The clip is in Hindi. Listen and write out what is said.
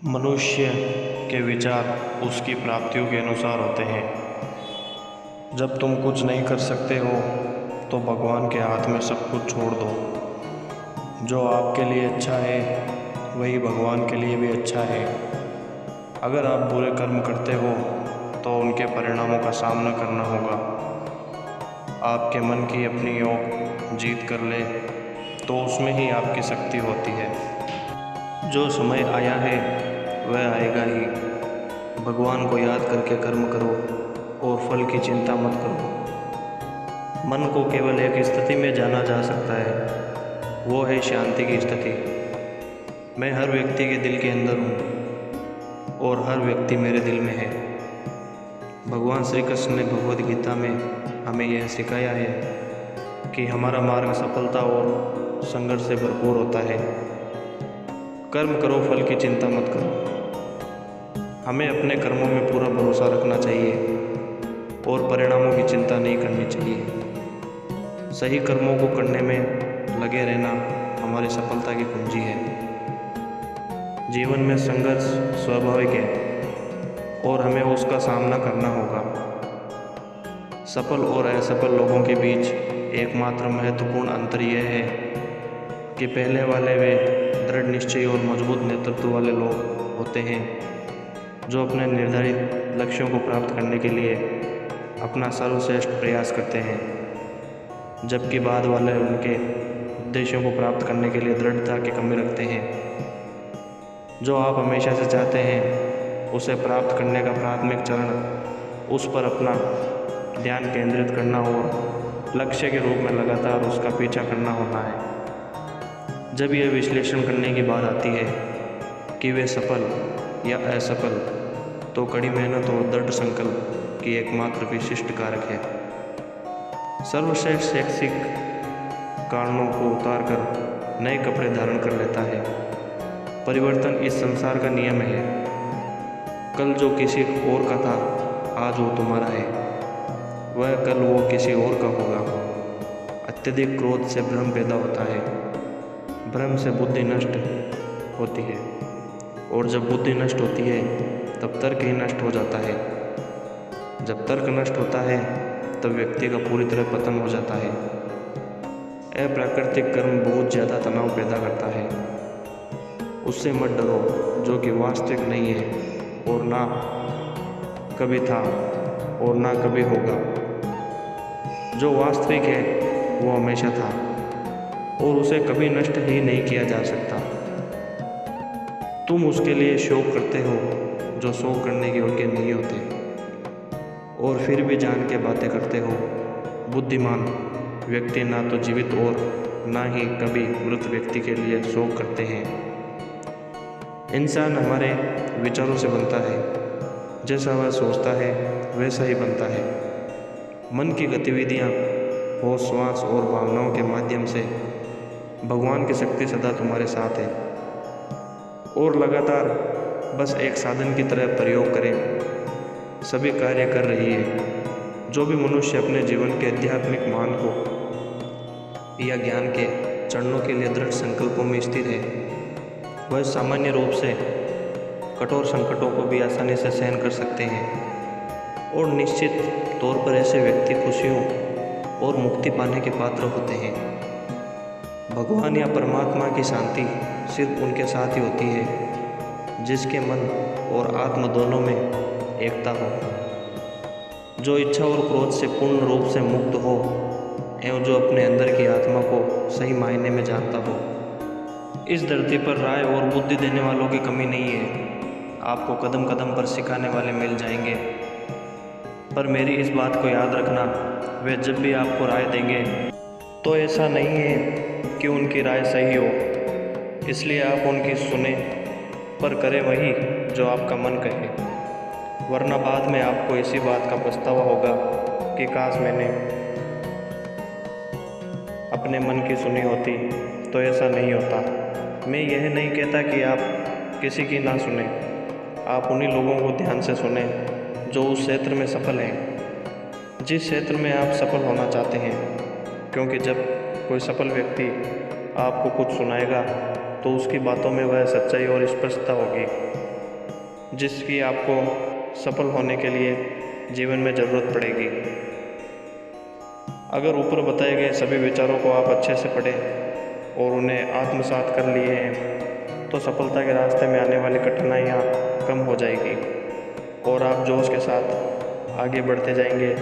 मनुष्य के विचार उसकी प्राप्तियों के अनुसार होते हैं। जब तुम कुछ नहीं कर सकते हो तो भगवान के हाथ में सब कुछ छोड़ दो। जो आपके लिए अच्छा है वही भगवान के लिए भी अच्छा है। अगर आप बुरे कर्म करते हो तो उनके परिणामों का सामना करना होगा। आपके मन की अपनी ओर जीत कर ले तो उसमें ही आपकी शक्ति होती है। जो समय आया है वह आएगा ही। भगवान को याद करके कर्म करो और फल की चिंता मत करो। मन को केवल एक स्थिति में जाना जा सकता है, वो है शांति की स्थिति। मैं हर व्यक्ति के दिल के अंदर हूँ और हर व्यक्ति मेरे दिल में है। भगवान श्री कृष्ण ने भगवद गीता में हमें यह सिखाया है कि हमारा मार्ग सफलता और संघर्ष से भरपूर होता है। कर्म करो, फल की चिंता मत करो। हमें अपने कर्मों में पूरा भरोसा रखना चाहिए और परिणामों की चिंता नहीं करनी चाहिए। सही कर्मों को करने में लगे रहना हमारी सफलता की कुंजी है। जीवन में संघर्ष स्वाभाविक है और हमें उसका सामना करना होगा। सफल और असफल लोगों के बीच एकमात्र महत्वपूर्ण अंतर यह है कि पहले वाले वे दृढ़ निश्चय और मजबूत नेतृत्व वाले लोग होते हैं जो अपने निर्धारित लक्ष्यों को प्राप्त करने के लिए अपना सर्वश्रेष्ठ प्रयास करते हैं, जबकि बाद वाले उनके उद्देश्यों को प्राप्त करने के लिए दृढ़ता की कमी रखते हैं। जो आप हमेशा से चाहते हैं उसे प्राप्त करने का प्राथमिक चरण उस पर अपना ध्यान केंद्रित करना और लक्ष्य के रूप में लगातार उसका पीछा करना होना है। जब यह विश्लेषण करने की बात आती है कि वे सफल या असफल, तो कड़ी मेहनत और दृढ़ संकल्प की एकमात्र विशिष्ट कारक है। सर्वश्रेष्ठ शैक्षिक कारणों को उतार कर नए कपड़े धारण कर लेता है। परिवर्तन इस संसार का नियम है। कल जो किसी और का था आज वो तुम्हारा है, वह कल वो किसी और का होगा। अत्यधिक क्रोध से भ्रम पैदा होता है, भ्रम से बुद्धि नष्ट होती है और जब बुद्धि नष्ट होती है तब तर्क ही नष्ट हो जाता है। जब तर्क नष्ट होता है तब व्यक्ति का पूरी तरह पतन हो जाता है। अप्राकृतिक कर्म बहुत ज़्यादा तनाव पैदा करता है। उससे मत डरो जो कि वास्तविक नहीं है और ना कभी था और ना कभी होगा। जो वास्तविक है वो हमेशा था और उसे कभी नष्ट ही नहीं किया जा सकता। तुम उसके लिए शोक करते हो जो शोक करने के योग्य नहीं होते और फिर भी जान के बातें करते हो। बुद्धिमान व्यक्ति ना तो जीवित और ना ही कभी मृत व्यक्ति के लिए शोक करते हैं। इंसान हमारे विचारों से बनता है, जैसा वह सोचता है वैसा ही बनता है। मन की गतिविधियाँ, होश, श्वास और भावनाओं के माध्यम से भगवान की शक्ति सदा तुम्हारे साथ है और लगातार बस एक साधन की तरह प्रयोग करें, सभी कार्य कर रही है। जो भी मनुष्य अपने जीवन के आध्यात्मिक मान को या ज्ञान के चरणों के लिए दृढ़ संकल्पों में स्थित है, वह सामान्य रूप से कठोर संकटों को भी आसानी से सहन कर सकते हैं और निश्चित तौर पर ऐसे व्यक्ति खुशियों और मुक्ति पाने के पात्र होते हैं। भगवान या परमात्मा की शांति सिर्फ उनके साथ ही होती है जिसके मन और आत्मा दोनों में एकता हो, जो इच्छा और क्रोध से पूर्ण रूप से मुक्त हो एवं जो अपने अंदर की आत्मा को सही मायने में जानता हो। इस धरती पर राय और बुद्धि देने वालों की कमी नहीं है। आपको कदम कदम पर सिखाने वाले मिल जाएंगे, पर मेरी इस बात को याद रखना, वे जब भी आपको राय देंगे तो ऐसा नहीं है कि उनकी राय सही हो, इसलिए आप उनकी सुने, पर करें वही जो आपका मन कहे। वरना बाद में आपको इसी बात का पछतावा होगा कि काश मैंने अपने मन की सुनी होती। तो ऐसा नहीं होता। मैं यह नहीं कहता कि आप किसी की ना सुने, आप उन्हीं लोगों को ध्यान से सुने जो उस क्षेत्र में सफल हैं, जिस क्षेत्र में आप सफल होना चाहते हैं। क्योंकि जब कोई सफल व्यक्ति आपको कुछ सुनाएगा तो उसकी बातों में वह सच्चाई और स्पष्टता होगी जिसकी आपको सफल होने के लिए जीवन में ज़रूरत पड़ेगी। अगर ऊपर बताए गए सभी विचारों को आप अच्छे से पढ़ें और उन्हें आत्मसात कर लिए हैं तो सफलता के रास्ते में आने वाली कठिनाइयाँ कम हो जाएगी और आप जोश के साथ आगे बढ़ते जाएंगे।